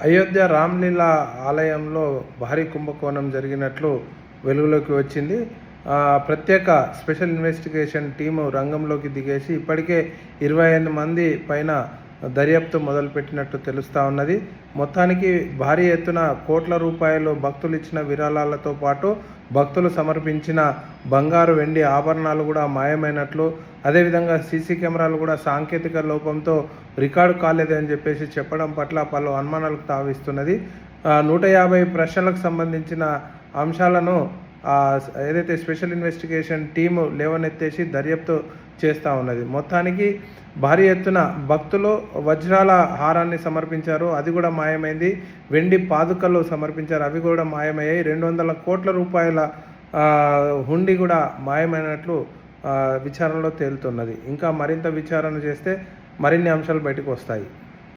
అయోధ్య రామ్లీలా ఆలయంలో భారీ కుంభకోణం జరిగినట్లు వెలుగులోకి వచ్చింది. ప్రత్యేక స్పెషల్ ఇన్వెస్టిగేషన్ టీము రంగంలోకి దిగేసి ఇప్పటికే 25 మంది పైన దర్యాప్తు మొదలుపెట్టినట్టు తెలుస్తూ ఉన్నది. మొత్తానికి భారీ ఎత్తున కోట్ల రూపాయలు భక్తులు ఇచ్చిన విరాళాలతో పాటు భక్తులు సమర్పించిన బంగారు వెండి ఆభరణాలు కూడా మాయమైనట్లు, అదేవిధంగా సీసీ కెమెరాలు కూడా సాంకేతిక లోపంతో రికార్డు కాలేదని చెప్పేసి చెప్పడం పట్ల పలు అనుమానాలకు తావిస్తున్నది. 150 ప్రశ్నలకు సంబంధించిన అంశాలను ఏదైతే స్పెషల్ ఇన్వెస్టిగేషన్ టీము లేవనెత్తేసి దర్యాప్తు చేస్తూ ఉన్నది. మొత్తానికి భారీ ఎత్తున భక్తులు వజ్రాల హారాన్ని సమర్పించారు, అది కూడా మాయమైంది. వెండి పాదుకలు సమర్పించారు, అవి కూడా మాయమయ్యాయి. 200 కోట్ల రూపాయల హుండీ కూడా మాయమైనట్లు విచారణలో తేలుతున్నది. ఇంకా మరింత విచారణ చేస్తే మరిన్ని అంశాలు బయటకు వస్తాయి.